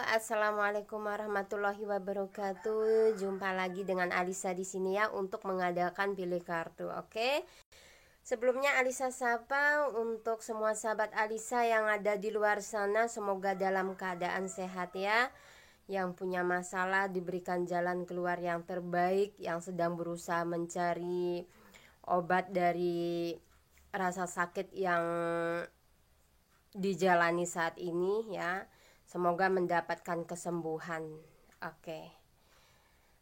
Assalamualaikum warahmatullahi wabarakatuh. Jumpa lagi dengan Alisa di sini ya untuk mengadakan pilih kartu. Oke. Sebelumnya Alisa sapa untuk semua sahabat Alisa yang ada di luar sana, semoga dalam keadaan sehat ya. Yang punya masalah diberikan jalan keluar yang terbaik, yang sedang berusaha mencari obat dari rasa sakit yang dijalani saat ini ya. Semoga mendapatkan kesembuhan. Oke.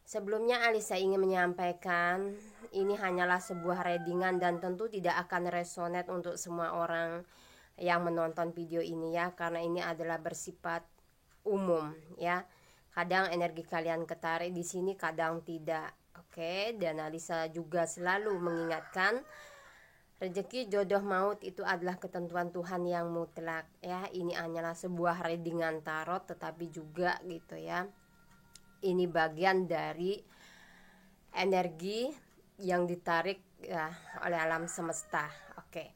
Sebelumnya Alisa ingin menyampaikan ini hanyalah sebuah readingan dan tentu tidak akan resonate untuk semua orang yang menonton video ini ya, karena ini adalah bersifat umum ya. Kadang energi kalian ketarik di sini, kadang tidak. Oke, dan Alisa juga selalu mengingatkan rezeki, jodoh, maut itu adalah ketentuan Tuhan yang mutlak ya. Ini hanyalah sebuah readingan tarot, tetapi juga gitu ya, ini bagian dari energi yang ditarik ya oleh alam semesta. Oke.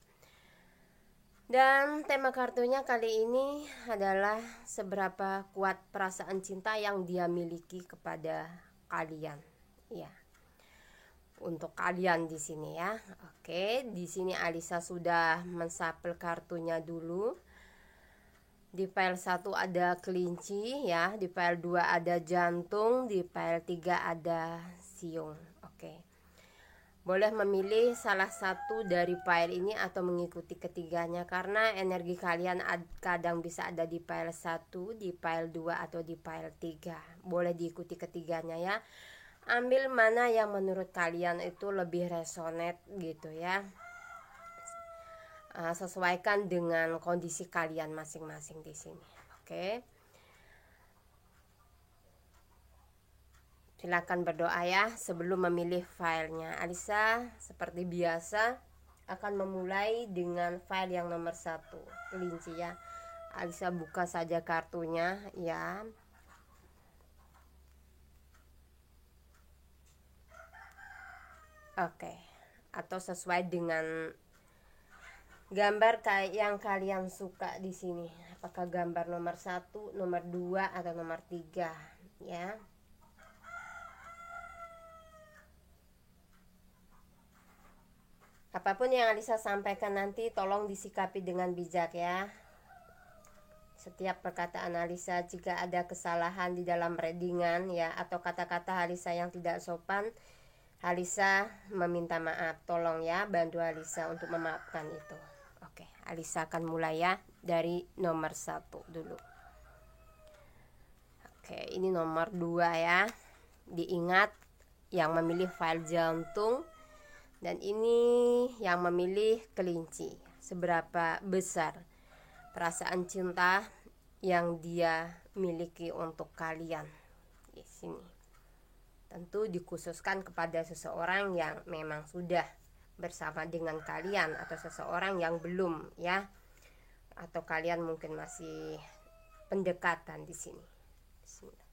Dan tema kartunya kali ini adalah seberapa kuat perasaan cinta yang dia miliki kepada kalian. Ya. Untuk kalian di sini ya. Oke, di sini Alisa sudah mensapel kartunya dulu. Di file 1 ada kelinci ya, di file 2 ada jantung, di file 3 ada siung. Oke. Boleh memilih salah satu dari file ini atau mengikuti ketiganya, karena energi kalian kadang bisa ada di file 1, di file 2 atau di file 3. Boleh diikuti ketiganya ya. Ambil mana yang menurut kalian itu lebih resonate gitu ya. Sesuaikan dengan kondisi kalian masing-masing di sini. Oke. Silakan berdoa ya sebelum memilih filenya. Alisa seperti biasa akan memulai dengan file yang nomor 1, kelinci ya. Alisa buka saja kartunya ya. Oke. Atau sesuai dengan gambar yang kalian suka di sini. Apakah gambar nomor 1, nomor 2 atau nomor 3 ya. Apapun yang Alisa sampaikan nanti tolong disikapi dengan bijak ya. Setiap perkataan Alisa, jika ada kesalahan di dalam readingan ya, atau kata-kata Alisa yang tidak sopan, Alisa meminta maaf. Tolong ya bantu Alisa untuk memaafkan itu. Oke, Alisa akan mulai ya dari nomor 1 dulu. Oke, ini nomor 2 ya. Diingat yang memilih file jantung, dan ini yang memilih kelinci. Seberapa besar perasaan cinta yang dia miliki untuk kalian di sini. Tentu dikhususkan kepada seseorang yang memang sudah bersama dengan kalian atau seseorang yang belum ya. Atau kalian mungkin masih pendekatan di sini. Bismillah.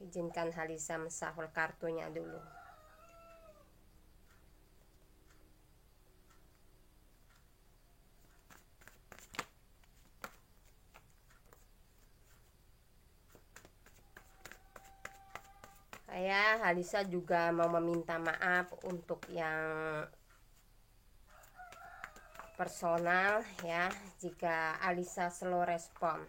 Izinkan Alisa menshuffle kartunya dulu. Alisa juga mau meminta maaf untuk yang personal ya, jika Alisa slow respon.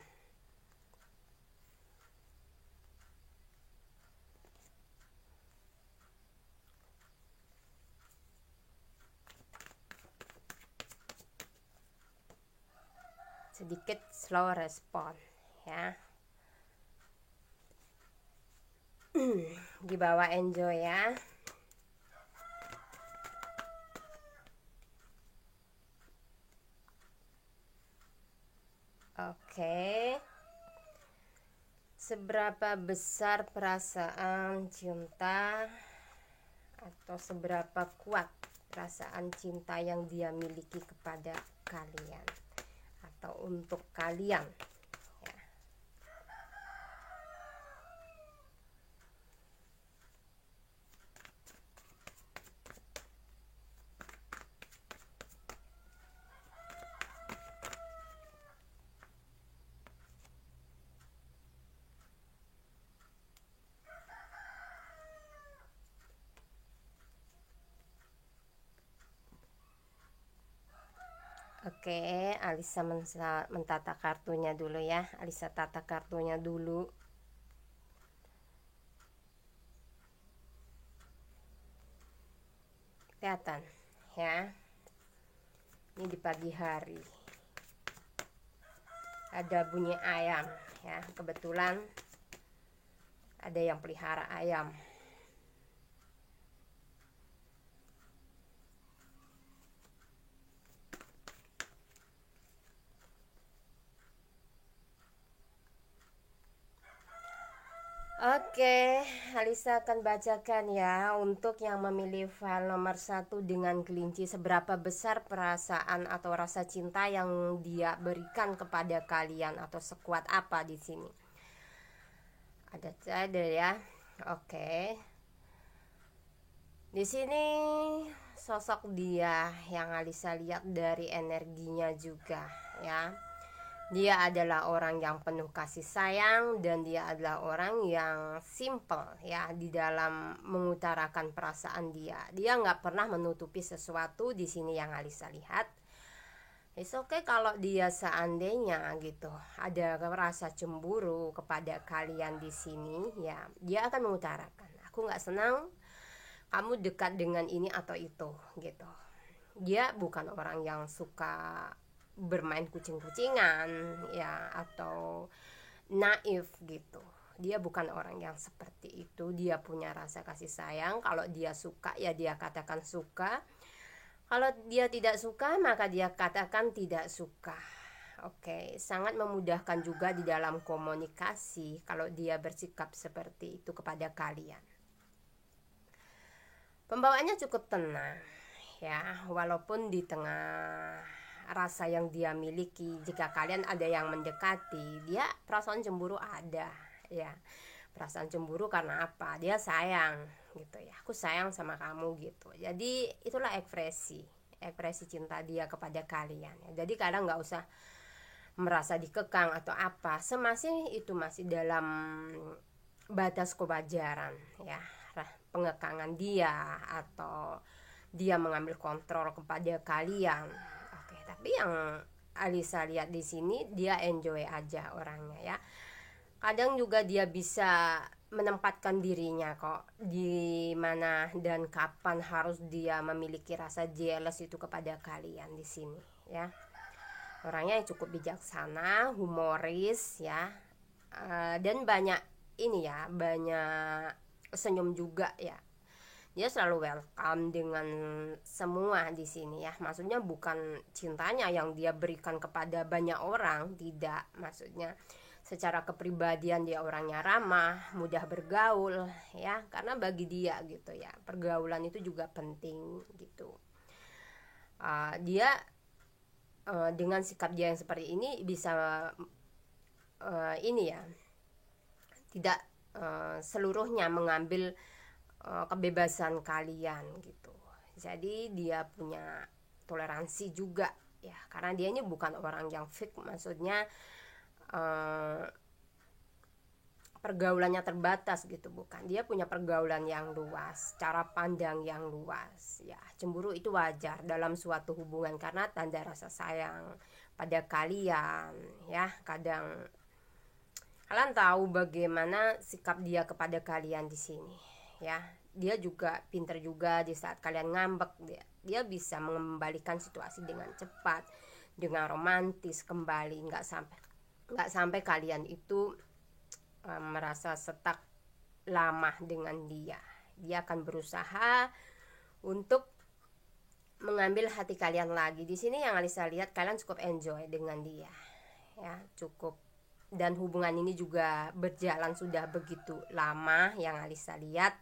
Sedikit slow respon ya. Di bawah enjoy ya. Oke. Seberapa besar perasaan cinta atau seberapa kuat perasaan cinta yang dia miliki kepada kalian atau untuk kalian ya. Oke, Alisa mentata kartunya dulu ya. Alisa tata kartunya dulu. Kelihatan ya. Ini di pagi hari. Ada bunyi ayam ya. Kebetulan ada yang pelihara ayam. Oke, Alisa akan bacakan ya untuk yang memilih file nomor 1 dengan kelinci. Seberapa besar perasaan atau rasa cinta yang dia berikan kepada kalian, atau sekuat apa di sini? Ada ya. Oke. Di sini sosok dia yang Alisa lihat dari energinya juga ya. Dia adalah orang yang penuh kasih sayang, dan dia adalah orang yang simple ya di dalam mengutarakan perasaan dia. Dia nggak pernah menutupi sesuatu di sini yang Alisa lihat. It's okay kalau dia seandainya gitu ada rasa cemburu kepada kalian di sini ya, dia akan mengutarakan. Aku nggak senang kamu dekat dengan ini atau itu gitu. Dia bukan orang yang suka bermain kucing-kucingan ya, atau naif gitu. Dia bukan orang yang seperti itu. Dia punya rasa kasih sayang. Kalau dia suka ya dia katakan suka. Kalau dia tidak suka maka dia katakan tidak suka. Oke, sangat memudahkan juga di dalam komunikasi kalau dia bersikap seperti itu kepada kalian. Pembawaannya cukup tenang ya, walaupun di tengah rasa yang dia miliki, jika kalian ada yang mendekati, dia perasaan cemburu ada ya. Perasaan cemburu karena apa? Dia sayang gitu ya. Aku sayang sama kamu gitu. Jadi itulah ekspresi cinta dia kepada kalian ya. Jadi kadang nggak usah merasa dikekang atau apa. Semasih itu masih dalam batas kewajaran ya. Pengekangan dia atau dia mengambil kontrol kepada kalian. Oke, tapi yang Alisa lihat di sini dia enjoy aja orangnya ya. Kadang juga dia bisa menempatkan dirinya kok di mana dan kapan harus dia memiliki rasa jealous itu kepada kalian di sini ya. Orangnya yang cukup bijaksana, humoris ya, dan banyak ini ya, banyak senyum juga ya. Dia selalu welcome dengan semua di sini ya. Maksudnya bukan cintanya yang dia berikan kepada banyak orang, tidak. Maksudnya secara kepribadian dia orangnya ramah, mudah bergaul ya. Karena bagi dia gitu ya, pergaulan itu juga penting gitu. Dia dengan sikap dia yang seperti ini bisa ini ya, tidak seluruhnya mengambil kebebasan kalian gitu. Jadi dia punya toleransi juga ya, karena dia ini bukan orang yang fake, maksudnya pergaulannya terbatas gitu, bukan. Dia punya pergaulan yang luas, cara pandang yang luas ya. Cemburu itu wajar dalam suatu hubungan karena tanda rasa sayang pada kalian ya. Kadang kalian tahu bagaimana sikap dia kepada kalian di sini ya. Dia juga pinter juga di saat kalian ngambek, dia bisa mengembalikan situasi dengan cepat, dengan romantis kembali. Nggak sampai kalian itu merasa stuck lama dengan dia. Dia akan berusaha untuk mengambil hati kalian lagi. Di sini yang Alisa lihat kalian cukup enjoy dengan dia ya, cukup. Dan hubungan ini juga berjalan sudah begitu lama yang Alisa lihat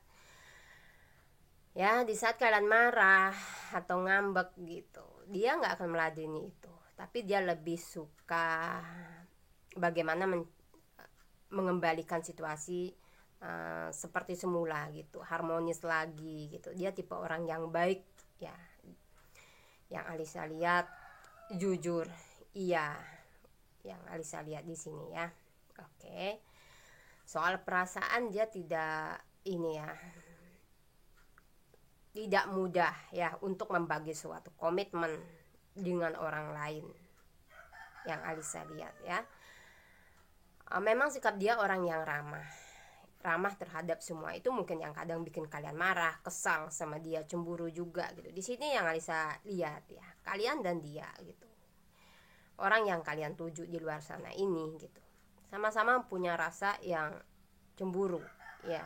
ya. Di saat kalian marah atau ngambek gitu, dia nggak akan meladeni itu, tapi dia lebih suka bagaimana mengembalikan situasi seperti semula gitu, harmonis lagi gitu. Dia tipe orang yang baik ya, yang Alisa lihat, jujur iya, yang Alisa lihat di sini ya. Oke, soal perasaan dia tidak ini ya, tidak mudah ya untuk membagi suatu komitmen dengan orang lain yang Alisa lihat ya. Memang sikap dia orang yang ramah terhadap semua. Itu mungkin yang kadang bikin kalian marah, kesal sama dia, cemburu juga gitu. Di sini yang Alisa lihat ya, kalian dan dia gitu, orang yang kalian tuju di luar sana ini gitu, sama-sama punya rasa yang cemburu ya,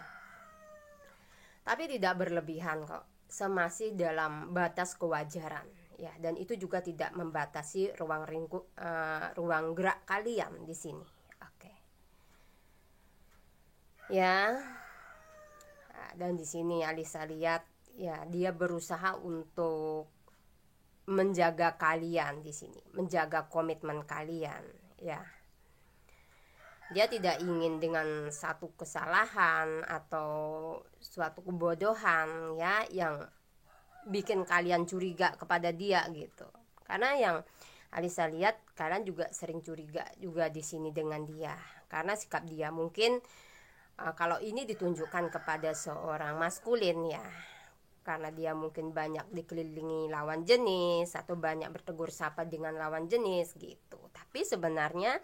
tapi tidak berlebihan kok, semasih dalam batas kewajaran ya, dan itu juga tidak membatasi ruang gerak kalian di sini. Oke. Ya. Dan di sini Alisa lihat ya, dia berusaha untuk menjaga kalian di sini, menjaga komitmen kalian ya. Dia tidak ingin dengan satu kesalahan atau suatu kebodohan ya yang bikin kalian curiga kepada dia gitu. Karena yang Alisa lihat, kalian juga sering curiga juga di sini dengan dia, karena sikap dia mungkin kalau ini ditunjukkan kepada seorang maskulin ya, karena dia mungkin banyak dikelilingi lawan jenis atau banyak bertegur sapa dengan lawan jenis gitu. Tapi sebenarnya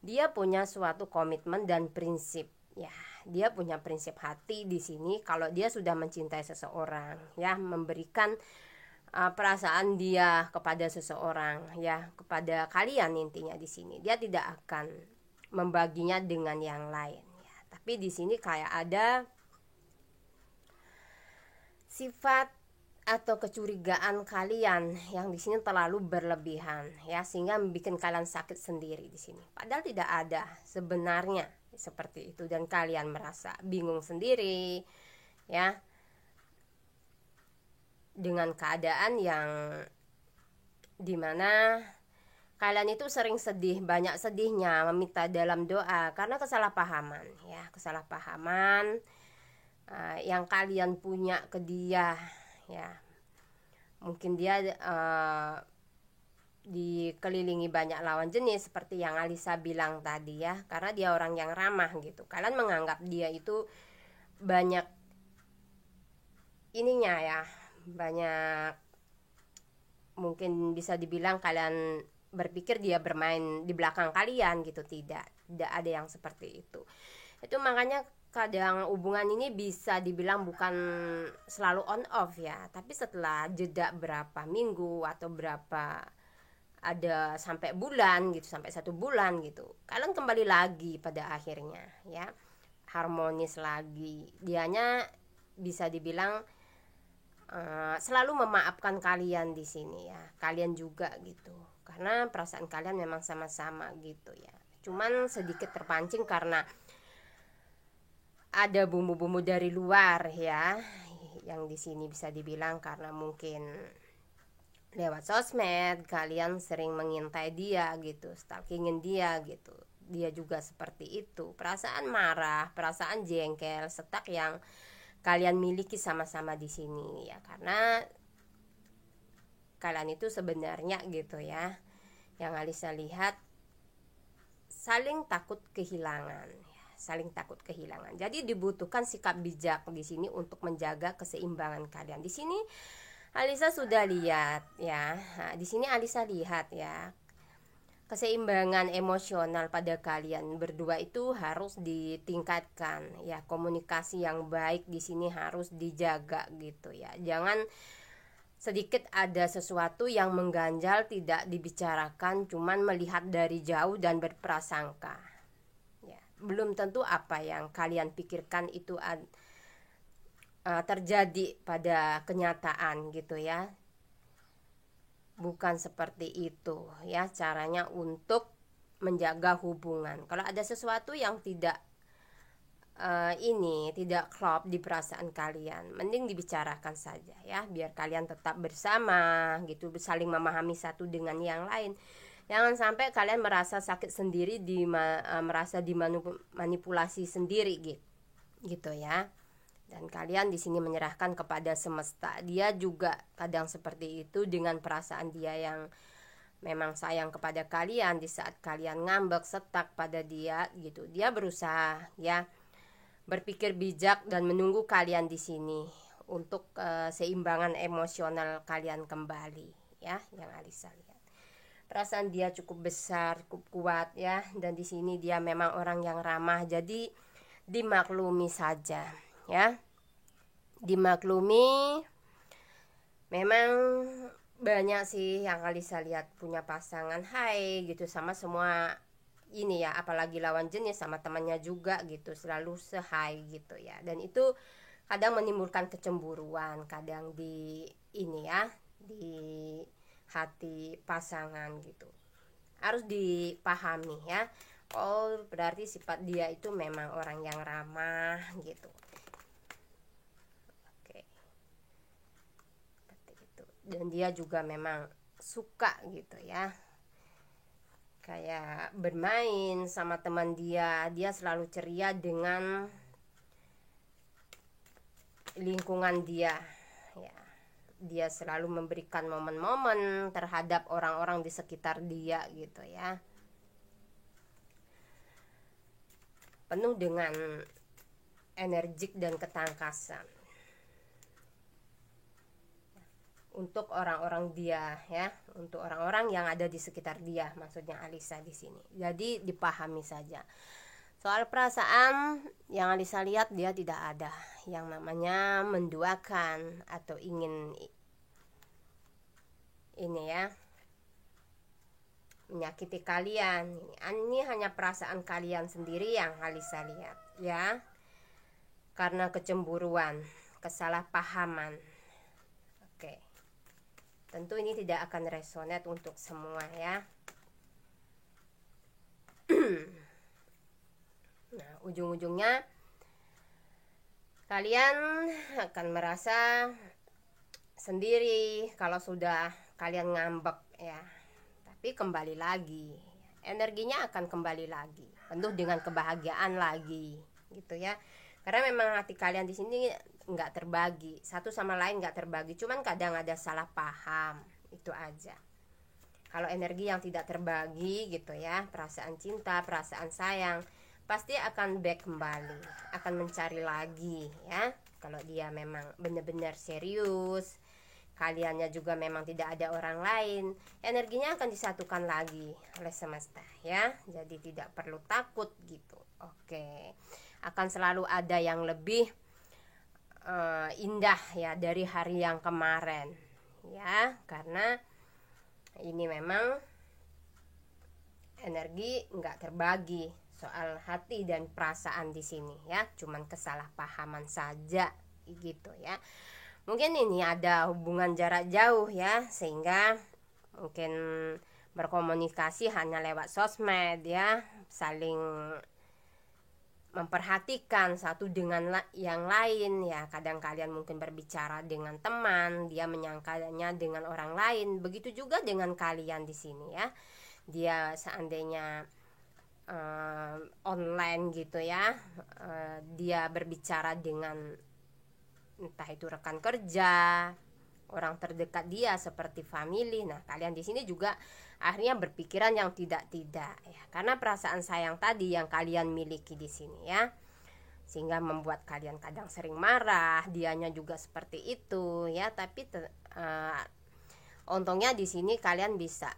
dia punya suatu komitmen dan prinsip ya. Dia punya prinsip hati di sini. Kalau dia sudah mencintai seseorang ya, memberikan perasaan dia kepada seseorang ya, kepada kalian intinya di sini, dia tidak akan membaginya dengan yang lain ya. Tapi di sini kayak ada sifat atau kecurigaan kalian yang di sini terlalu berlebihan ya, sehingga membuat kalian sakit sendiri di sini. Padahal tidak ada sebenarnya seperti itu, dan kalian merasa bingung sendiri ya dengan keadaan yang dimana kalian itu sering sedih, banyak sedihnya, meminta dalam doa karena kesalahpahaman ya, kesalahpahaman yang kalian punya ke dia ya. Mungkin dia dikelilingi banyak lawan jenis seperti yang Alisa bilang tadi ya, karena dia orang yang ramah gitu. Kalian menganggap dia itu banyak ininya ya, banyak, mungkin bisa dibilang kalian berpikir dia bermain di belakang kalian gitu. Tidak ada yang seperti itu. Itu makanya kadang hubungan ini bisa dibilang bukan selalu on off ya, tapi setelah jeda berapa minggu atau berapa, ada sampai bulan gitu, sampai 1 bulan gitu, kalian kembali lagi pada akhirnya ya, harmonis lagi. Dianya bisa dibilang selalu memaafkan kalian di sini ya, kalian juga gitu, karena perasaan kalian memang sama-sama gitu ya. Cuman sedikit terpancing karena ada bumbu-bumbu dari luar ya, yang di sini bisa dibilang karena mungkin lewat sosmed kalian sering mengintai dia gitu, stalkingin dia gitu. Dia juga seperti itu, perasaan marah, perasaan jengkel, setak yang kalian miliki sama-sama di sini ya, karena kalian itu sebenarnya gitu ya, yang Alisa lihat saling takut kehilangan ya, saling takut kehilangan. Jadi dibutuhkan sikap bijak di sini untuk menjaga keseimbangan kalian. Di sini Alisa sudah lihat ya. Nah, di sini Alisa lihat ya, keseimbangan emosional pada kalian berdua itu harus ditingkatkan ya. Komunikasi yang baik di sini harus dijaga gitu ya. Jangan sedikit ada sesuatu yang mengganjal tidak dibicarakan, cuman melihat dari jauh dan berprasangka ya. Belum tentu apa yang kalian pikirkan itu terjadi pada kenyataan gitu ya. Bukan seperti itu ya caranya untuk menjaga hubungan. Kalau ada sesuatu yang tidak tidak klop di perasaan kalian, mending dibicarakan saja ya, biar kalian tetap bersama gitu, saling memahami satu dengan yang lain. Jangan sampai kalian merasa sakit sendiri, merasa dimanipulasi sendiri gitu ya. Dan kalian di sini menyerahkan kepada semesta. Dia juga kadang seperti itu dengan perasaan dia yang memang sayang kepada kalian. Di saat kalian ngambek, setak pada dia gitu, dia berusaha ya berpikir bijak dan menunggu kalian di sini untuk seimbangan emosional kalian kembali ya, yang Alisa lihat. Perasaan dia cukup besar, cukup kuat ya, dan di sini dia memang orang yang ramah, jadi dimaklumi saja ya. Dimaklumi. Memang banyak sih yang Alisa lihat punya pasangan hai gitu sama semua ini ya, apalagi lawan jenis sama temannya juga gitu, selalu sehai gitu ya. Dan itu kadang menimbulkan kecemburuan kadang di ini ya, di hati pasangan gitu. Harus dipahami ya. Oh, berarti sifat dia itu memang orang yang ramah gitu. Oke. Seperti itu. Dan dia juga memang suka gitu ya, kayak bermain sama teman dia selalu ceria dengan lingkungan dia ya. Dia selalu memberikan momen-momen terhadap orang-orang di sekitar dia gitu ya, penuh dengan energik dan ketangkasan untuk orang-orang dia ya, untuk orang-orang yang ada di sekitar dia, maksudnya Alisa di sini. Jadi dipahami saja. Soal perasaan yang Alisa lihat, dia tidak ada yang namanya menduakan atau ingin ini ya, menyakiti kalian. Ini hanya perasaan kalian sendiri yang Alisa lihat ya, karena kecemburuan, kesalahpahaman. Oke. Tentu ini tidak akan resonate untuk semua ya. Nah, ujung-ujungnya kalian akan merasa sendiri kalau sudah kalian ngambek ya. Tapi kembali lagi, energinya akan kembali lagi, penuh dengan kebahagiaan lagi gitu ya. Karena memang hati kalian di sini nggak terbagi, satu sama lain nggak terbagi, cuman kadang ada salah paham, itu aja. Kalau energi yang tidak terbagi gitu ya, perasaan cinta, perasaan sayang, pasti akan back kembali, akan mencari lagi ya. Kalau dia memang benar-benar serius, kaliannya juga memang tidak ada orang lain, energinya akan disatukan lagi oleh semesta ya. Jadi tidak perlu takut gitu. Oke, akan selalu ada yang lebih indah ya dari hari yang kemarin ya, karena ini memang energi nggak terbagi soal hati dan perasaan di sini ya, cuman kesalahpahaman saja gitu ya. Mungkin ini ada hubungan jarak jauh ya, sehingga mungkin berkomunikasi hanya lewat sosmed ya, saling memperhatikan satu dengan yang lain ya. Kadang kalian mungkin berbicara dengan teman, dia menyangkanya dengan orang lain. Begitu juga dengan kalian di sini ya. Dia seandainya online gitu ya, dia berbicara dengan entah itu rekan kerja, orang terdekat dia seperti family. Nah, kalian di sini juga akhirnya berpikiran yang tidak-tidak ya, karena perasaan sayang tadi yang kalian miliki di sini ya, sehingga membuat kalian kadang sering marah, dianya juga seperti itu ya. Tapi untungnya di sini kalian bisa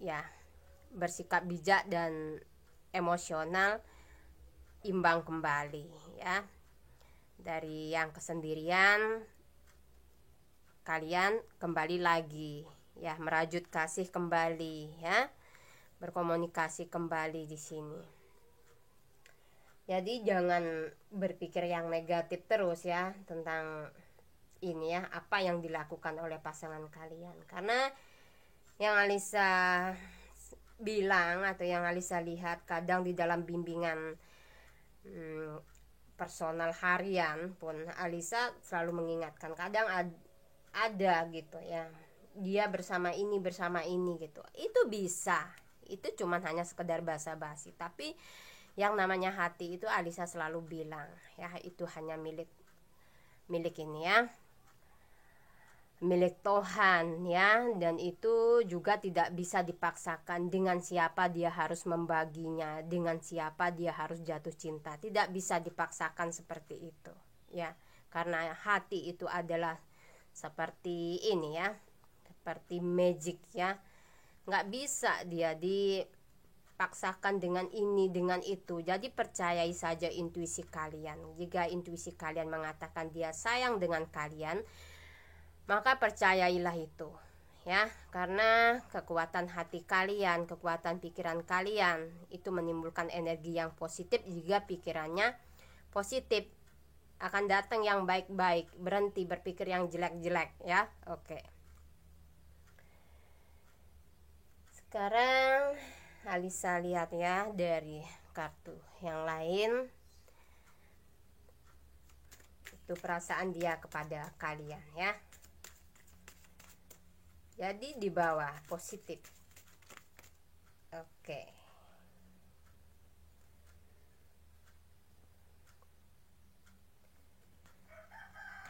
ya bersikap bijak dan emosional imbang kembali ya. Dari yang kesendirian kalian kembali lagi ya, merajut kasih kembali ya, berkomunikasi kembali di sini. Jadi jangan berpikir yang negatif terus ya tentang ini ya, apa yang dilakukan oleh pasangan kalian. Karena yang Alisa bilang atau yang Alisa lihat, kadang di dalam bimbingan personal harian pun Alisa selalu mengingatkan, kadang ada gitu ya, dia bersama ini gitu. Itu bisa, itu cuman hanya sekedar basa-basi, tapi yang namanya hati itu Alisa selalu bilang ya, itu hanya milik ini ya, milik Tuhan ya. Dan itu juga tidak bisa dipaksakan dengan siapa dia harus membaginya, dengan siapa dia harus jatuh cinta. Tidak bisa dipaksakan seperti itu ya, karena hati itu adalah seperti ini ya, seperti magic ya, nggak bisa dia dipaksakan dengan ini dengan itu. Jadi percayai saja intuisi kalian. Jika intuisi kalian mengatakan dia sayang dengan kalian, maka percayailah itu ya, karena kekuatan hati kalian, kekuatan pikiran kalian itu menimbulkan energi yang positif. Jika pikirannya positif, akan datang yang baik-baik. Berhenti berpikir yang jelek-jelek ya. Oke. Sekarang Alisa lihat ya dari kartu yang lain, itu perasaan dia kepada kalian ya. Jadi di bawah positif. Oke.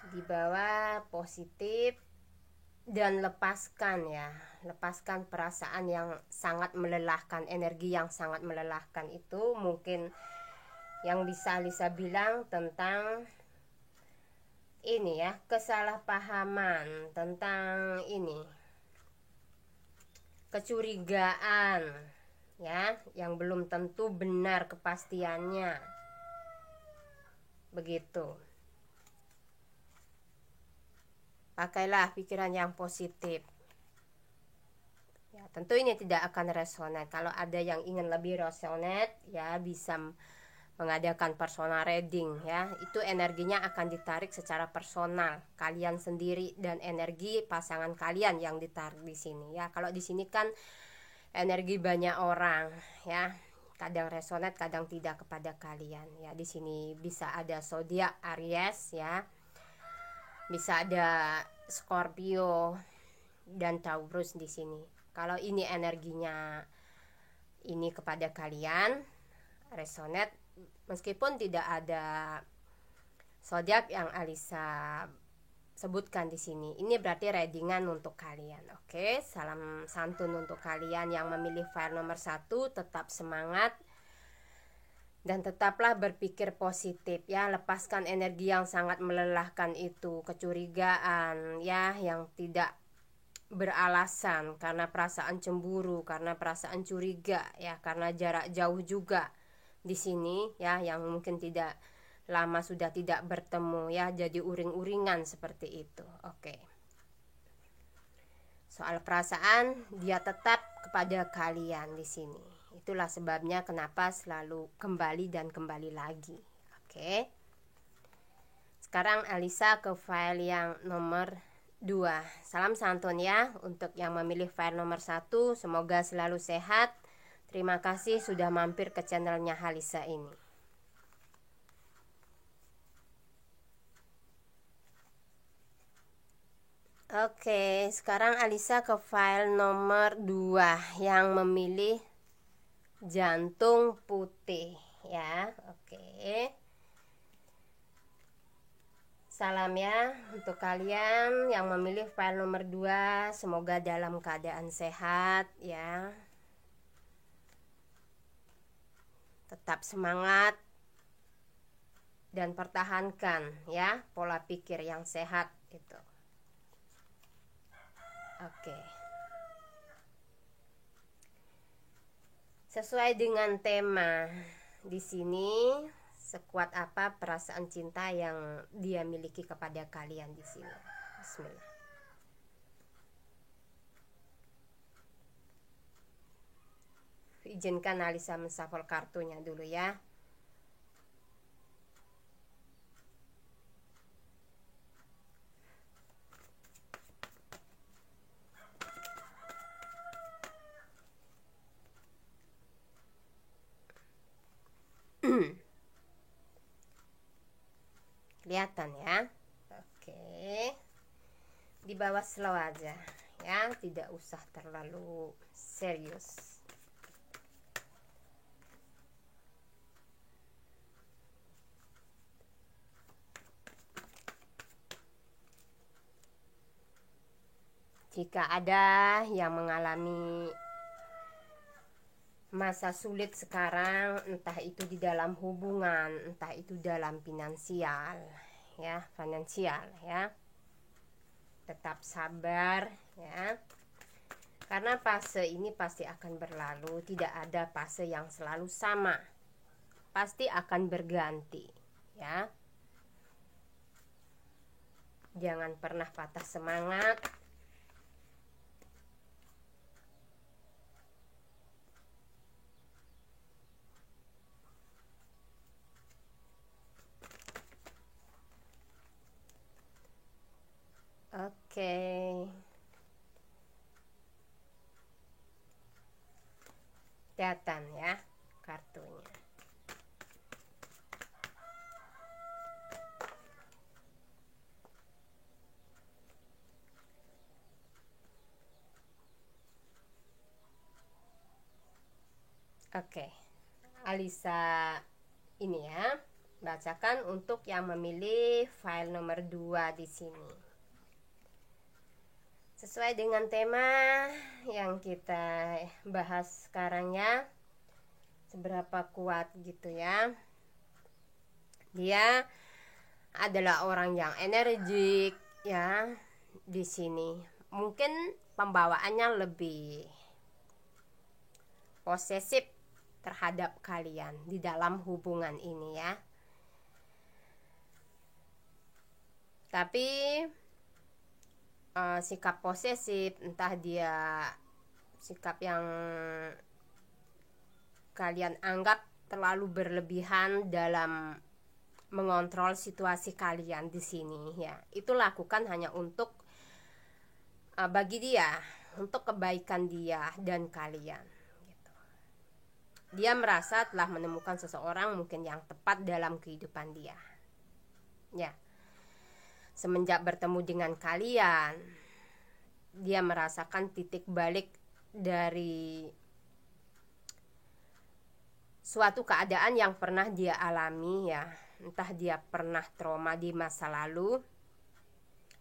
Di bawah positif dan lepaskan ya. Lepaskan perasaan yang sangat melelahkan, energi yang sangat melelahkan itu. Mungkin yang bisa Alisa bilang tentang ini ya, kesalahpahaman tentang ini, kecurigaan ya, yang belum tentu benar kepastiannya. Begitu. Pakailah pikiran yang positif. Ya, tentu ini tidak akan resonate. Kalau ada yang ingin lebih resonate ya, bisa mengadakan personal reading ya. Itu energinya akan ditarik secara personal kalian sendiri dan energi pasangan kalian yang ditarik di sini ya. Kalau di sini kan energi banyak orang ya. Kadang resonate, kadang tidak kepada kalian ya. Di sini bisa ada zodiak Aries ya. Bisa ada Scorpio dan Taurus di sini. Kalau ini energinya ini kepada kalian resonate, meskipun tidak ada zodiak yang Alisa sebutkan di sini. Ini berarti readingan untuk kalian. Oke, salam santun untuk kalian yang memilih file nomor 1. Tetap semangat dan tetaplah berpikir positif ya. Lepaskan energi yang sangat melelahkan itu, kecurigaan ya, yang tidak beralasan, karena perasaan cemburu, karena perasaan curiga ya, karena jarak jauh juga di sini ya, yang mungkin tidak lama sudah tidak bertemu ya, jadi uring-uringan seperti itu. Oke. Soal perasaan dia tetap kepada kalian di sini. Itulah sebabnya kenapa selalu kembali dan kembali lagi. Oke. Sekarang Alisa ke file yang nomor 2. Salam santun ya untuk yang memilih file nomor 1. Semoga selalu sehat. Terima kasih sudah mampir ke channelnya Alisa ini. Oke, sekarang Alisa ke file nomor 2 yang memilih jantung putih ya. Oke. Salam ya untuk kalian yang memilih file nomor 2. Semoga dalam keadaan sehat ya. Tetap semangat dan pertahankan ya pola pikir yang sehat itu. Oke. Sesuai dengan tema di sini, sekuat apa perasaan cinta yang dia miliki kepada kalian di sini. Bismillah. Izinkan Alisa menshuffle kartunya dulu ya. Kelihatan ya. Oke. Di bawah slow aja ya, tidak usah terlalu serius. Jika ada yang mengalami masa sulit sekarang, entah itu di dalam hubungan, entah itu dalam finansial ya, tetap sabar ya. Karena fase ini pasti akan berlalu, tidak ada fase yang selalu sama. Pasti akan berganti ya. Jangan pernah patah semangat. Oke. Kelihatan ya kartunya. Oke, Alisa ini ya, bacakan untuk yang memilih file nomor 2 di sini. Sesuai dengan tema yang kita bahas sekarang ya, seberapa kuat gitu ya. Dia adalah orang yang energik ya di sini. Mungkin pembawaannya lebih posesif terhadap kalian di dalam hubungan ini ya. Tapi sikap posesif, entah dia sikap yang kalian anggap terlalu berlebihan dalam mengontrol situasi kalian di sini ya, itu lakukan hanya untuk bagi dia, untuk kebaikan dia dan kalian. Dia merasa telah menemukan seseorang mungkin yang tepat dalam kehidupan dia ya. Semenjak bertemu dengan kalian, dia merasakan titik balik dari suatu keadaan yang pernah dia alami ya. Entah dia pernah trauma di masa lalu,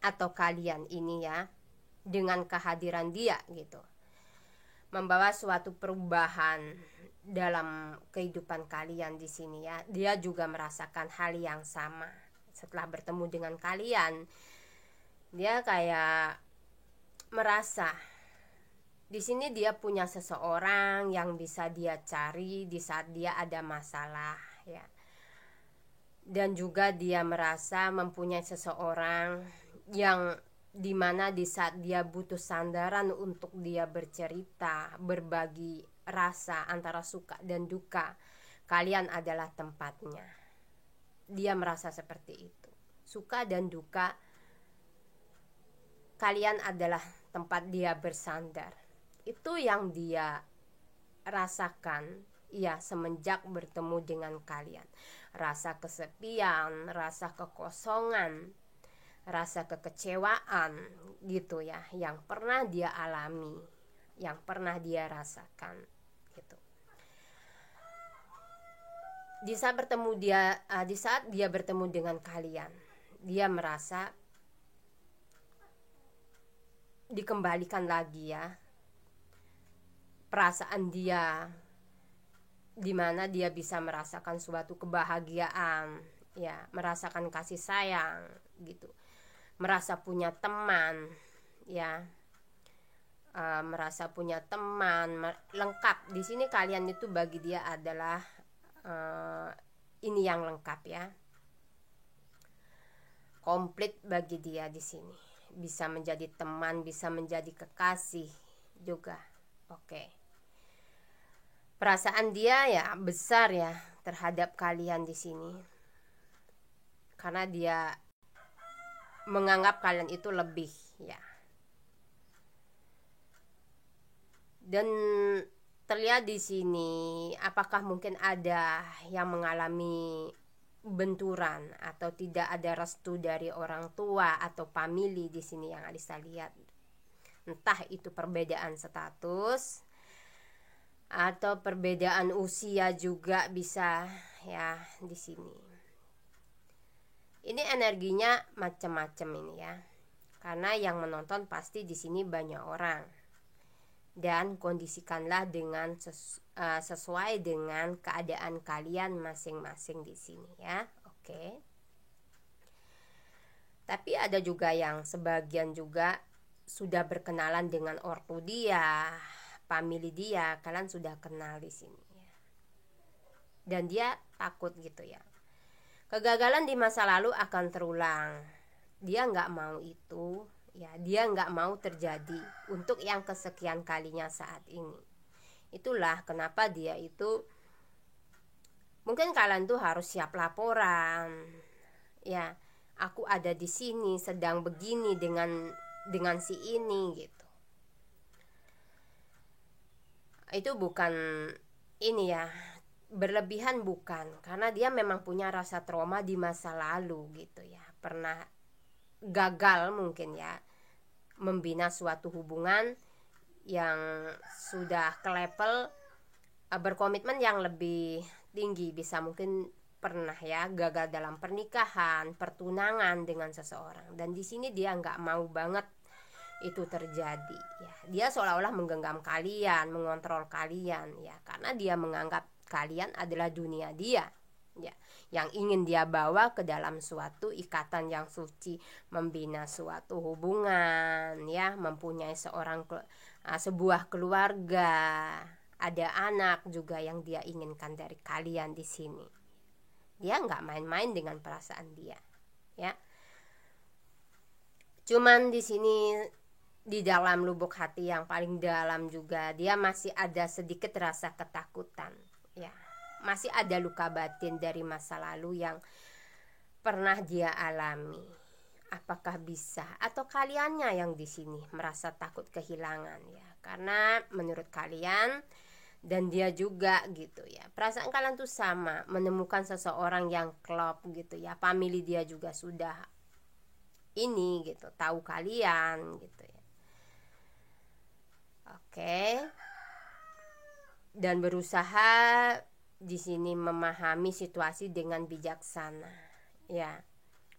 atau kalian ini ya, dengan kehadiran dia gitu, membawa suatu perubahan dalam kehidupan kalian di sini ya. Dia juga merasakan hal yang sama. Setelah bertemu dengan kalian, dia kayak merasa di sini dia punya seseorang yang bisa dia cari di saat dia ada masalah ya. Dan juga dia merasa mempunyai seseorang yang dimana di saat dia butuh sandaran untuk dia bercerita, berbagi rasa antara suka dan duka, kalian adalah tempatnya. Dia merasa seperti itu. Suka dan duka, kalian adalah tempat dia bersandar. Itu yang dia rasakan ya semenjak bertemu dengan kalian. Rasa kesepian, rasa kekosongan, rasa kekecewaan gitu ya, yang pernah dia alami, yang pernah dia rasakan gitu. Di saat dia bertemu dengan kalian, dia merasa dikembalikan lagi ya perasaan dia, dimana dia bisa merasakan suatu kebahagiaan ya, merasakan kasih sayang gitu, merasa punya teman ya, merasa punya teman lengkap. Di sini kalian itu bagi dia adalah ini yang lengkap ya, komplit bagi dia di sini. Bisa menjadi teman, bisa menjadi kekasih juga. Oke. Perasaan dia ya besar ya terhadap kalian di sini, karena dia menganggap kalian itu lebih ya. Dan terlihat di sini apakah mungkin ada yang mengalami benturan atau tidak ada restu dari orang tua atau famili di sini yang Alisa lihat. Entah itu perbedaan status atau perbedaan usia juga bisa ya di sini. Ini energinya macam-macam ini ya. Karena yang menonton pasti di sini banyak orang. Dan kondisikanlah dengan sesuai dengan keadaan kalian masing-masing di sini ya. Oke. Tapi ada juga yang sebagian juga sudah berkenalan dengan ortu dia, family dia, kalian sudah kenal di sini ya. Dan dia takut gitu ya. Kegagalan di masa lalu akan terulang. Dia nggak mau itu, ya. Dia nggak mau terjadi untuk yang kesekian kalinya saat ini. Itulah kenapa dia itu, mungkin kalian tuh harus siap laporan, ya. Aku ada di sini, sedang begini dengan si ini gitu. Itu bukan ini ya, berlebihan bukan, karena dia memang punya rasa trauma di masa lalu gitu ya, pernah gagal mungkin ya membina suatu hubungan yang sudah ke level berkomitmen yang lebih tinggi, bisa mungkin pernah ya gagal dalam pernikahan, pertunangan dengan seseorang, dan di sini dia nggak mau banget itu terjadi ya. Dia seolah-olah menggenggam kalian, mengontrol kalian ya, karena dia menganggap kalian adalah dunia dia ya, yang ingin dia bawa ke dalam suatu ikatan yang suci, membina suatu hubungan ya, mempunyai sebuah keluarga, ada anak juga yang dia inginkan dari kalian di sini. Dia nggak main-main dengan perasaan dia ya. Cuman di sini, di dalam lubuk hati yang paling dalam juga, dia masih ada sedikit rasa ketakutan ya. Masih ada luka batin dari masa lalu yang pernah dia alami. Apakah bisa, atau kaliannya yang di sini merasa takut kehilangan ya, karena menurut kalian dan dia juga gitu ya, perasaan kalian tuh sama, menemukan seseorang yang klop gitu ya. Family dia juga sudah ini gitu, tahu kalian gitu ya. Oke. Dan berusaha di sini memahami situasi dengan bijaksana ya.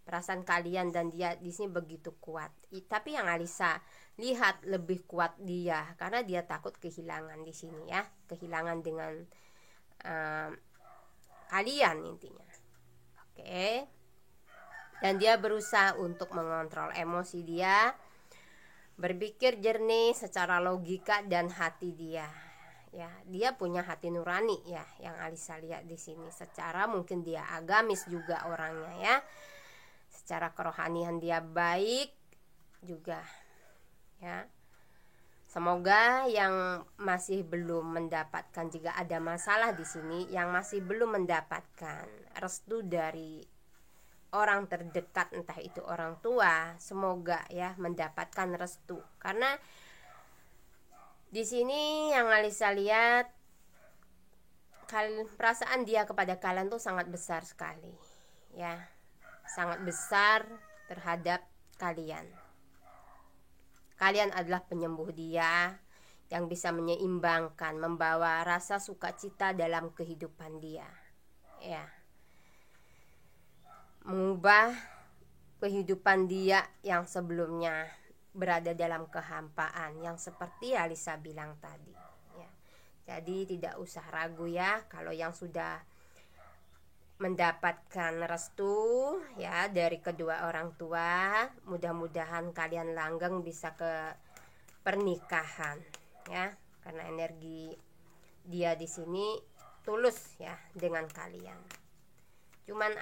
Perasaan kalian dan dia di sini begitu kuat. Tapi yang Alisa lihat lebih kuat dia, karena dia takut kehilangan di sini ya, kehilangan dengan kalian intinya. Oke. Dan dia berusaha untuk mengontrol emosi dia, berpikir jernih secara logika dan hati dia. Ya, dia punya hati nurani ya, yang Alisa lihat di sini. Secara mungkin dia agamis juga orangnya ya. Secara kerohanian dia baik juga ya. Semoga yang masih belum mendapatkan, jika ada masalah di sini, yang masih belum mendapatkan restu dari orang terdekat, entah itu orang tua, semoga ya mendapatkan restu. Karena di sini yang Alisa lihat, perasaan dia kepada kalian tuh sangat besar sekali ya, sangat besar terhadap kalian. Kalian adalah penyembuh dia, yang bisa menyeimbangkan, membawa rasa sukacita dalam kehidupan dia ya, mengubah kehidupan dia yang sebelumnya berada dalam kehampaan, yang seperti Alisa bilang tadi ya. Jadi tidak usah ragu ya, kalau yang sudah mendapatkan restu ya dari kedua orang tua, mudah-mudahan kalian langgeng bisa ke pernikahan ya, karena energi dia di sini tulus ya dengan kalian. Cuman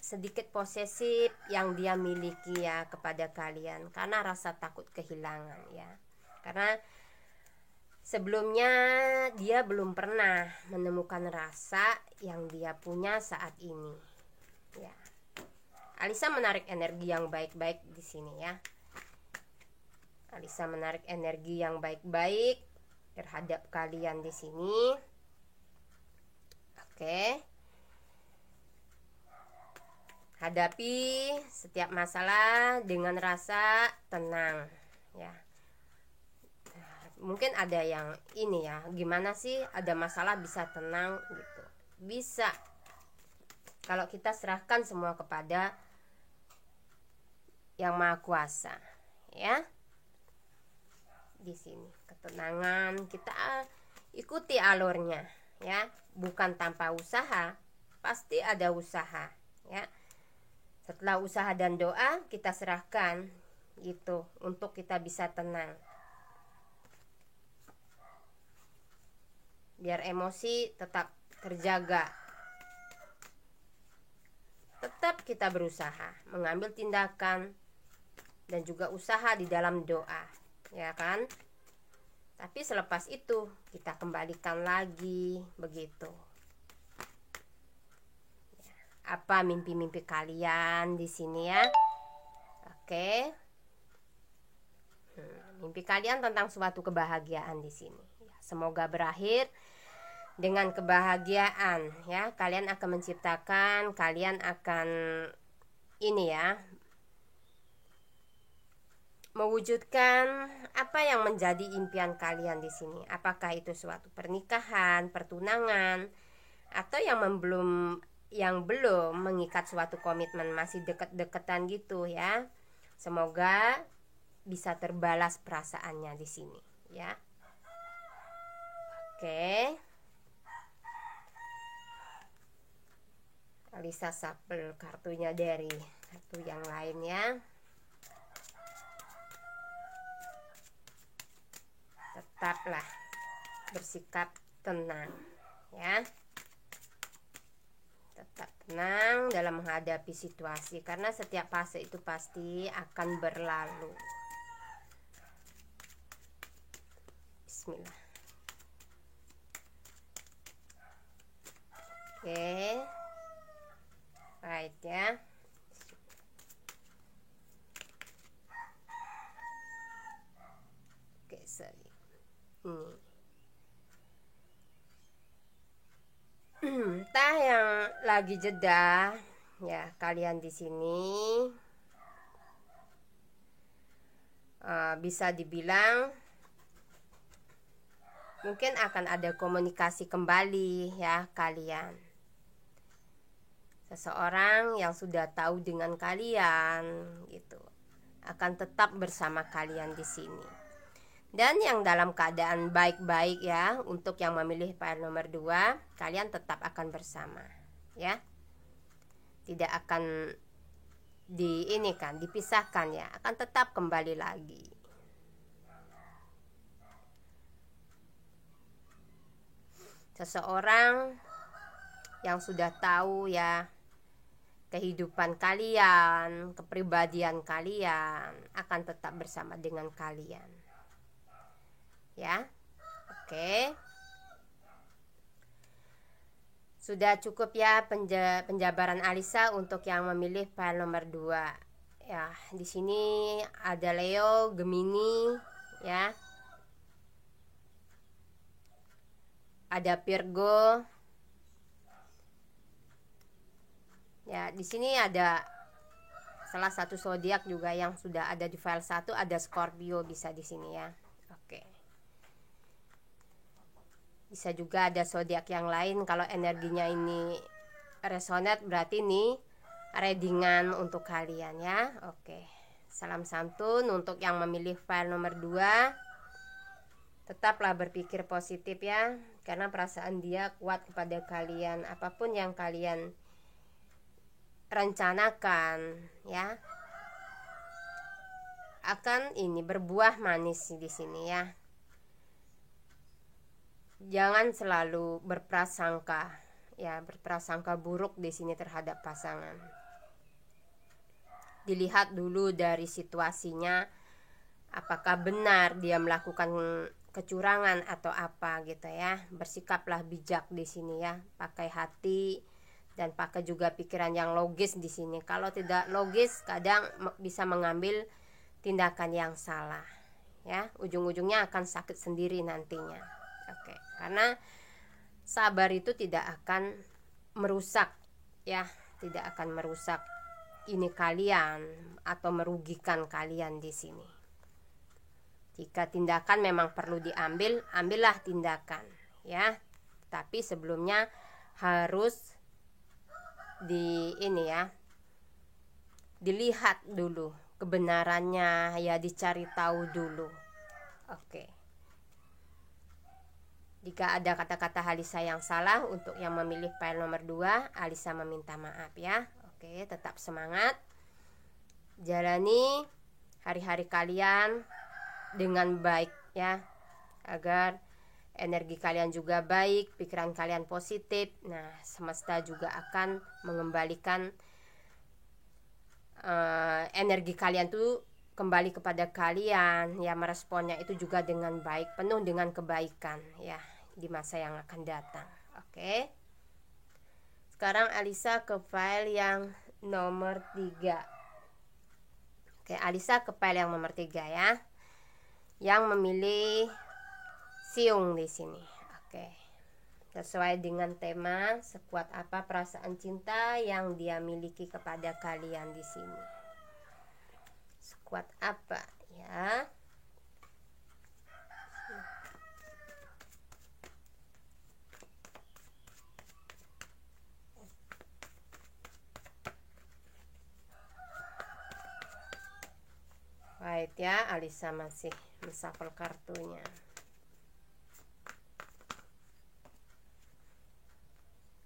sedikit posesif yang dia miliki ya kepada kalian, karena rasa takut kehilangan ya. Karena sebelumnya dia belum pernah menemukan rasa yang dia punya saat ini ya. Alisa menarik energi yang baik-baik di sini ya. Alisa menarik energi yang baik-baik terhadap kalian di sini. Oke. Hadapi setiap masalah dengan rasa tenang ya. Mungkin ada yang ini ya, gimana sih ada masalah bisa tenang gitu? Bisa kalau kita serahkan semua kepada yang Maha Kuasa ya. Di sini ketenangan, kita ikuti alurnya ya, bukan tanpa usaha, pasti ada usaha ya. Setelah usaha dan doa, kita serahkan gitu untuk kita bisa tenang. Biar emosi tetap terjaga. Tetap kita berusaha mengambil tindakan dan juga usaha di dalam doa, ya kan? Tapi selepas itu kita kembalikan lagi begitu. Apa mimpi-mimpi kalian di sini ya? Oke. Mimpi kalian tentang suatu kebahagiaan di sini. Semoga berakhir dengan kebahagiaan ya. Kalian akan menciptakan, kalian akan ini ya, mewujudkan apa yang menjadi impian kalian di sini. Apakah itu suatu pernikahan, pertunangan, atau yang belum mengikat suatu komitmen, masih deket-deketan gitu ya. Semoga bisa terbalas perasaannya di sini ya. Oke. Alisa shuffle kartunya dari kartu yang lain ya. Tetaplah bersikap tenang ya. Tetap tenang dalam menghadapi situasi, karena setiap fase itu pasti akan berlalu. Bismillah. Oke. Right ya. Oke, sorry. Entah yang lagi jeda ya, kalian di sini bisa dibilang mungkin akan ada komunikasi kembali ya kalian. Seseorang yang sudah tahu dengan kalian gitu akan tetap bersama kalian di sini. Dan yang dalam keadaan baik-baik ya, untuk yang memilih file nomor 2, kalian tetap akan bersama ya. Tidak akan dipisahkan ya, akan tetap kembali lagi. Seseorang yang sudah tahu ya kehidupan kalian, kepribadian kalian, akan tetap bersama dengan kalian. Ya. Oke. Sudah cukup ya penjabaran Alisa untuk yang memilih file nomor 2. Ya, di sini ada Leo, Gemini, ya. Ada Virgo. Ya, di sini ada salah satu zodiak juga yang sudah ada di file 1, ada Scorpio bisa di sini ya. Oke. Bisa juga ada zodiak yang lain. Kalau energinya ini resonate, berarti ini readingan untuk kalian ya. Oke. Salam santun untuk yang memilih file nomor 2. Tetaplah berpikir positif ya, karena perasaan dia kuat kepada kalian. Apapun yang kalian rencanakan ya, akan ini berbuah manis di sini ya. Jangan selalu berprasangka ya, berprasangka buruk di sini terhadap pasangan. Dilihat dulu dari situasinya, apakah benar dia melakukan kecurangan atau apa gitu ya. Bersikaplah bijak di sini ya, pakai hati dan pakai juga pikiran yang logis di sini. Kalau tidak logis, kadang bisa mengambil tindakan yang salah ya, ujung-ujungnya akan sakit sendiri nantinya. Oke, karena sabar itu tidak akan merusak ya, tidak akan merusak ini kalian atau merugikan kalian di sini. Jika tindakan memang perlu diambil, ambillah tindakan ya. Tapi sebelumnya harus dilihat dulu kebenarannya ya, dicari tahu dulu. Oke. Jika ada kata-kata Alisa yang salah untuk yang memilih file nomor 2, Alisa meminta maaf ya. Oke, tetap semangat. Jalani hari-hari kalian dengan baik ya, agar energi kalian juga baik, pikiran kalian positif. Nah, semesta juga akan mengembalikan energi kalian tuh kembali kepada kalian ya, meresponnya itu juga dengan baik, penuh dengan kebaikan ya di masa yang akan datang. Oke. Sekarang Alisa ke file yang nomor 3. Oke, Alisa ke file yang nomor 3 ya. Yang memilih siung di sini. Oke. Sesuai dengan tema, sekuat apa perasaan cinta yang dia miliki kepada kalian di sini. Sekuat apa ya? Baik ya, Alisa masih menshuffle kartunya.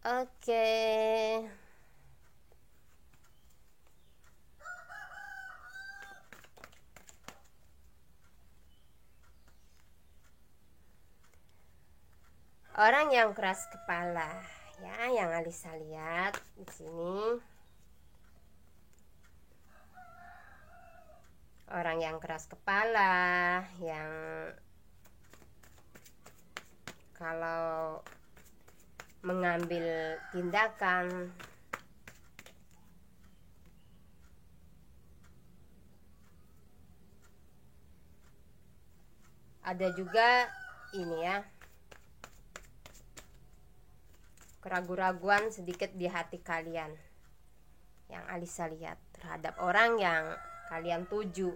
Oke. Orang yang keras kepala ya, yang Alisa lihat di sini. Orang yang keras kepala, yang kalau mengambil tindakan ada juga ini ya, keraguan-raguan sedikit di hati kalian yang Alisa lihat terhadap orang yang kalian tuju.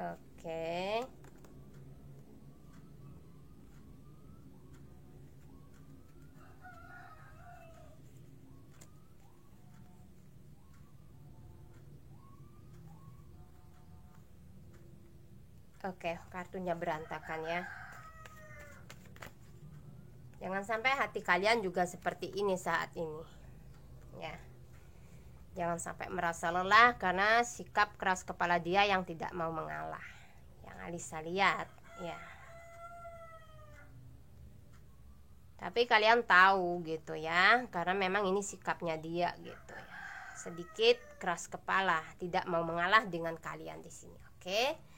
Oke. Oke, kartunya berantakan ya. Jangan sampai hati kalian juga seperti ini saat ini ya. Jangan sampai merasa lelah karena sikap keras kepala dia yang tidak mau mengalah, yang Alisa lihat ya. Tapi kalian tahu gitu ya, karena memang ini sikapnya dia gitu ya. Sedikit keras kepala, tidak mau mengalah dengan kalian di sini. Oke.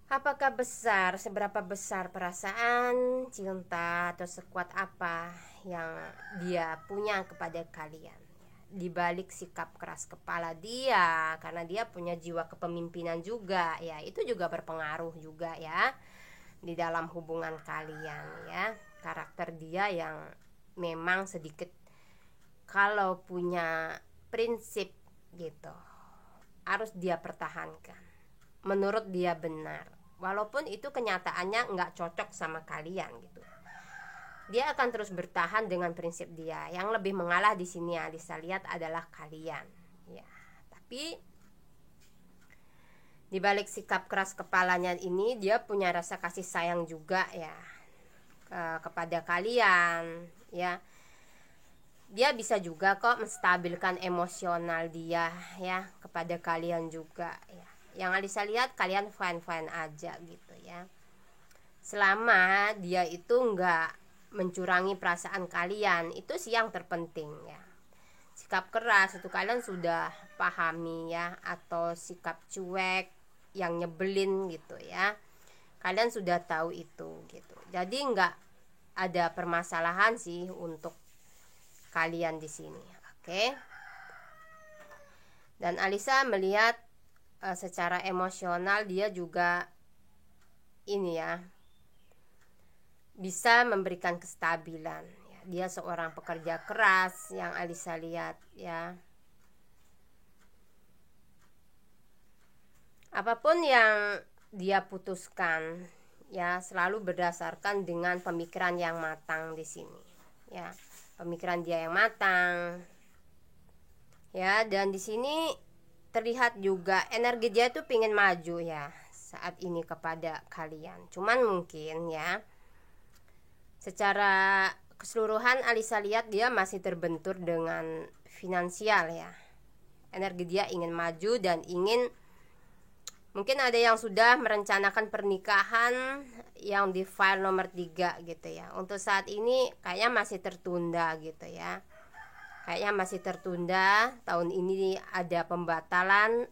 Apakah besar, seberapa besar perasaan cinta atau sekuat apa yang dia punya kepada kalian? Di balik sikap keras kepala dia, karena dia punya jiwa kepemimpinan juga ya, itu juga berpengaruh juga ya di dalam hubungan kalian ya. Karakter dia yang memang sedikit, kalau punya prinsip gitu, harus dia pertahankan menurut dia benar, walaupun itu kenyataannya nggak cocok sama kalian gitu. Dia akan terus bertahan dengan prinsip dia. Yang lebih mengalah di sini Alisa lihat adalah kalian ya. Tapi di balik sikap keras kepalanya ini, dia punya rasa kasih sayang juga ya kepada kalian ya. Dia bisa juga kok menstabilkan emosional dia ya kepada kalian juga ya. Yang Alisa lihat kalian fine-fine aja gitu ya, selama dia itu nggak mencurangi perasaan kalian. Itu sih yang terpenting ya. Sikap keras itu kalian sudah pahami ya, atau sikap cuek yang nyebelin gitu ya, kalian sudah tahu itu gitu. Jadi nggak ada permasalahan sih untuk kalian di sini. Oke. Dan Alisa melihat secara emosional dia juga ini ya, bisa memberikan kestabilan ya. Dia seorang pekerja keras yang Alisa lihat ya. Apapun yang dia putuskan ya, selalu berdasarkan dengan pemikiran yang matang di sini ya. Pemikiran dia yang matang, ya. Dan di sini terlihat juga energi dia tuh pingin maju ya saat ini kepada kalian. Cuman mungkin ya secara keseluruhan Alisa lihat dia masih terbentur dengan finansial ya. Energi dia ingin maju dan ingin, mungkin ada yang sudah merencanakan pernikahan yang di file nomor 3 gitu ya. Untuk saat ini kayaknya masih tertunda gitu ya. Kayaknya masih tertunda. Tahun ini ada pembatalan,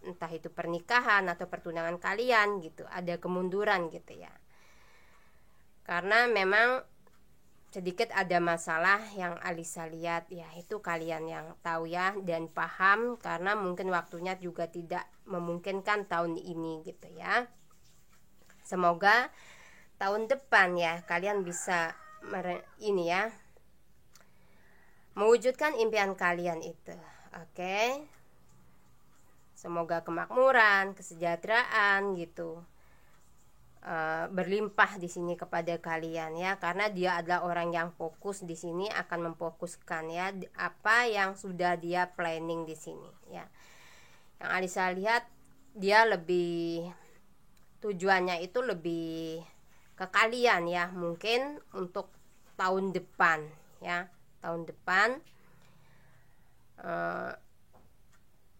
entah itu pernikahan atau pertunangan kalian gitu. Ada kemunduran gitu ya. Karena memang sedikit ada masalah yang Alisa lihat ya, itu kalian yang tahu ya dan paham, karena mungkin waktunya juga tidak memungkinkan tahun ini gitu ya. Semoga tahun depan ya kalian bisa ini ya mewujudkan impian kalian itu. Oke. Semoga kemakmuran, kesejahteraan gitu berlimpah di sini kepada kalian ya, karena dia adalah orang yang fokus di sini, akan memfokuskan ya apa yang sudah dia planning di sini ya. Yang Alisa lihat dia lebih tujuannya itu lebih ke kalian ya, mungkin untuk tahun depan ya. Tahun depan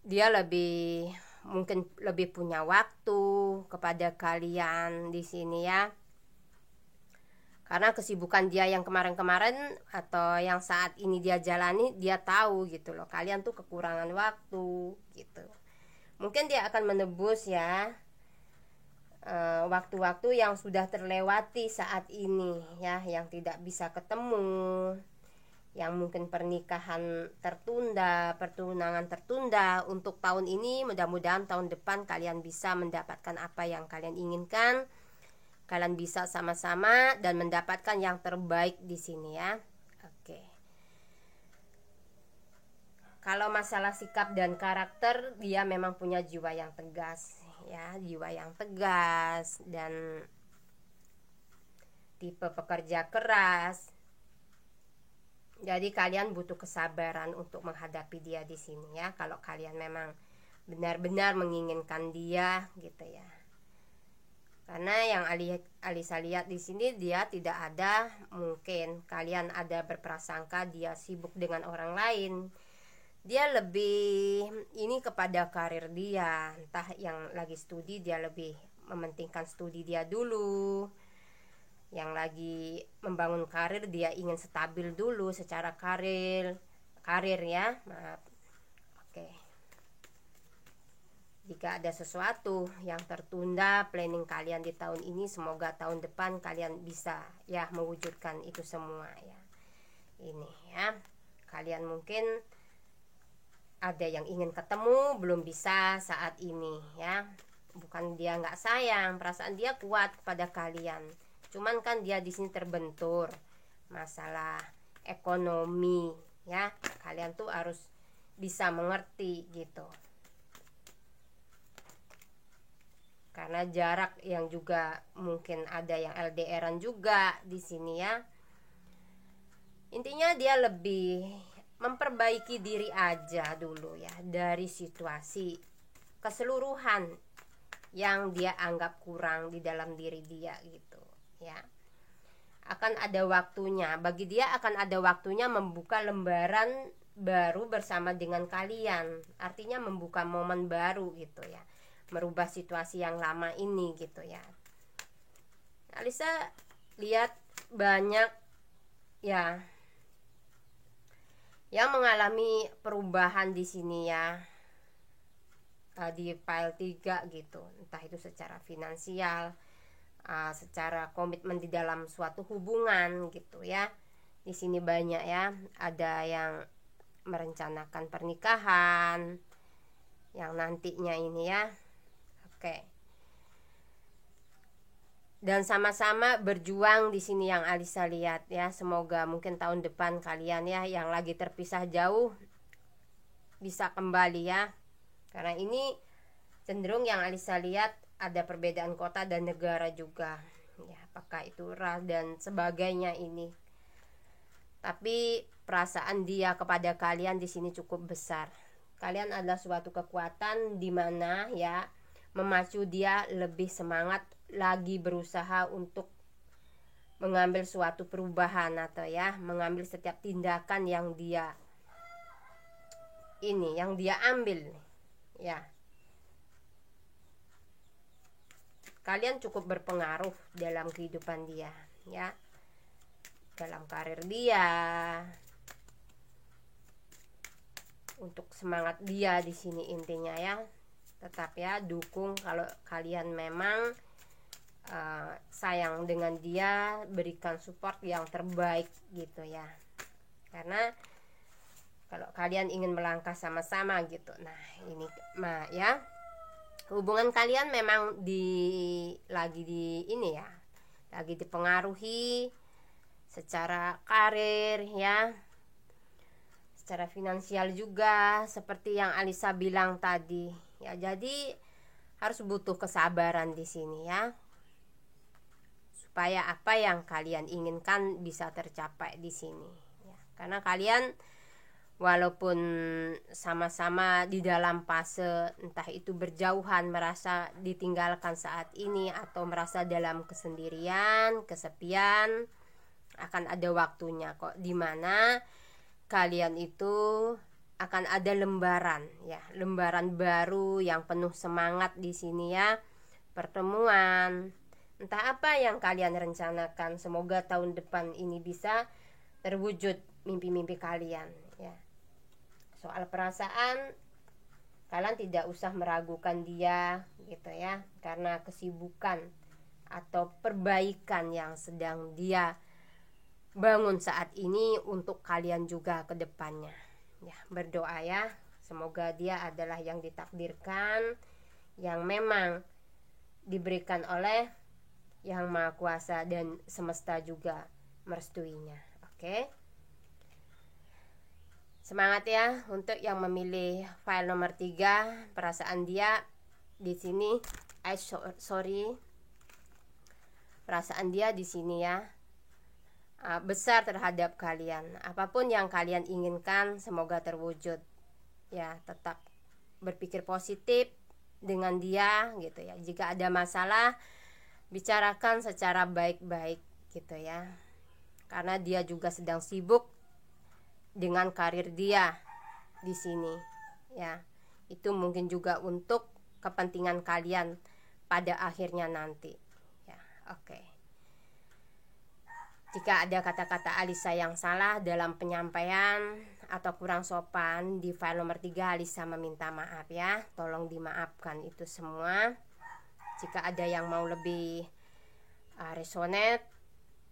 dia lebih mungkin lebih punya waktu kepada kalian di sini ya. Karena kesibukan dia yang kemarin-kemarin atau yang saat ini dia jalani, dia tahu gitu loh, kalian tuh kekurangan waktu gitu. Mungkin dia akan menebus ya waktu-waktu yang sudah terlewati saat ini ya, yang tidak bisa ketemu, yang mungkin pernikahan tertunda, pertunangan tertunda untuk tahun ini. Mudah-mudahan tahun depan kalian bisa mendapatkan apa yang kalian inginkan. Kalian bisa sama-sama dan mendapatkan yang terbaik di sini ya. Oke. Kalau masalah sikap dan karakter, dia memang punya jiwa yang tegas ya, jiwa yang tegas dan tipe pekerja keras. Jadi kalian butuh kesabaran untuk menghadapi dia di sini ya, kalau kalian memang benar-benar menginginkan dia gitu ya. Karena yang Alisa lihat di sini, dia tidak ada, mungkin kalian ada berprasangka dia sibuk dengan orang lain. Dia lebih ini kepada karir dia, entah yang lagi studi dia lebih mementingkan studi dia dulu. Yang lagi membangun karir dia ingin stabil dulu secara karir ya, maaf. Oke. Jika ada sesuatu yang tertunda planning kalian di tahun ini, semoga tahun depan kalian bisa ya mewujudkan itu semua ya. Ini ya, kalian mungkin ada yang ingin ketemu belum bisa saat ini ya. Bukan dia nggak sayang, perasaan dia kuat pada kalian. Cuman kan dia di sini terbentur masalah ekonomi ya. Kalian tuh harus bisa mengerti gitu. Karena jarak yang juga mungkin ada yang LDRan juga di sini ya. Intinya dia lebih memperbaiki diri aja dulu ya, dari situasi keseluruhan yang dia anggap kurang di dalam diri dia gitu ya. Akan ada waktunya, bagi dia akan ada waktunya membuka lembaran baru bersama dengan kalian. Artinya membuka momen baru gitu ya, merubah situasi yang lama ini gitu ya. Alisa lihat banyak ya yang mengalami perubahan di sini ya, di file 3 gitu, entah itu secara finansial, secara komitmen di dalam suatu hubungan gitu ya. Di sini banyak ya, ada yang merencanakan pernikahan yang nantinya ini ya. Oke. Dan sama-sama berjuang di sini yang Alisa lihat ya. Semoga mungkin tahun depan kalian ya yang lagi terpisah jauh bisa kembali ya. Karena ini cenderung yang Alisa lihat ada perbedaan kota dan negara juga ya, apakah itu ras dan sebagainya ini. Tapi perasaan dia kepada kalian di sini cukup besar. Kalian adalah suatu kekuatan di mana ya memacu dia lebih semangat lagi berusaha untuk mengambil suatu perubahan atau ya mengambil setiap tindakan yang dia ambil ya. Kalian cukup berpengaruh dalam kehidupan dia ya, dalam karir dia, untuk semangat dia di sini intinya ya. Tetap ya dukung kalau kalian memang sayang dengan dia, berikan support yang terbaik gitu ya. Karena kalau kalian ingin melangkah sama-sama gitu, nah ini ya hubungan kalian memang lagi dipengaruhi secara karir ya, secara finansial juga seperti yang Alisa bilang tadi ya. Jadi harus butuh kesabaran di sini ya, supaya apa yang kalian inginkan bisa tercapai di sini ya. Karena kalian walaupun sama-sama di dalam fase entah itu berjauhan, merasa ditinggalkan saat ini, atau merasa dalam kesendirian, kesepian, akan ada waktunya kok dimana kalian itu akan ada lembaran ya, lembaran baru yang penuh semangat di sini ya. Pertemuan, entah apa yang kalian rencanakan, semoga tahun depan ini bisa terwujud mimpi-mimpi kalian ya. Soal perasaan, kalian tidak usah meragukan dia gitu ya, karena kesibukan atau perbaikan yang sedang dia bangun saat ini untuk kalian juga ke depannya ya. Berdoa ya, semoga dia adalah yang ditakdirkan, yang memang diberikan oleh Yang Maha Kuasa dan semesta juga merestuinya. Oke. Semangat ya untuk yang memilih file nomor 3. Perasaan dia di sini perasaan dia di sini ya besar terhadap kalian. Apapun yang kalian inginkan semoga terwujud ya. Tetap berpikir positif dengan dia gitu ya. Jika ada masalah, bicarakan secara baik-baik gitu ya. Karena dia juga sedang sibuk dengan karir dia di sini ya. Itu mungkin juga untuk kepentingan kalian pada akhirnya nanti ya. Oke. Jika ada kata-kata Alisa yang salah dalam penyampaian atau kurang sopan di file nomor 3, Alisa meminta maaf ya. Tolong dimaafkan itu semua. Jika ada yang mau lebih resonate,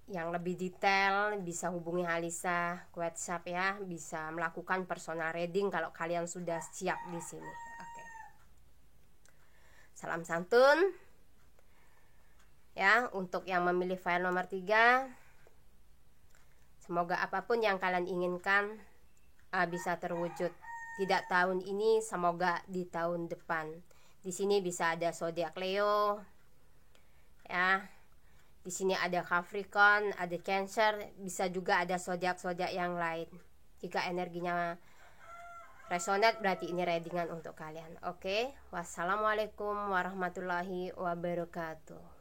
yang lebih detail, bisa hubungi Alisa ke WhatsApp ya. Bisa melakukan personal reading kalau kalian sudah siap di sini. Oke. Salam santun ya untuk yang memilih file nomor 3. Semoga apapun yang kalian inginkan bisa terwujud. Tidak tahun ini, semoga di tahun depan. Di sini bisa ada zodiak Leo ya. Di sini ada Capricorn, ada Cancer, bisa juga ada zodiak-zodiak yang lain. Jika energinya resonate berarti ini readingan untuk kalian. Oke. Wassalamualaikum warahmatullahi wabarakatuh.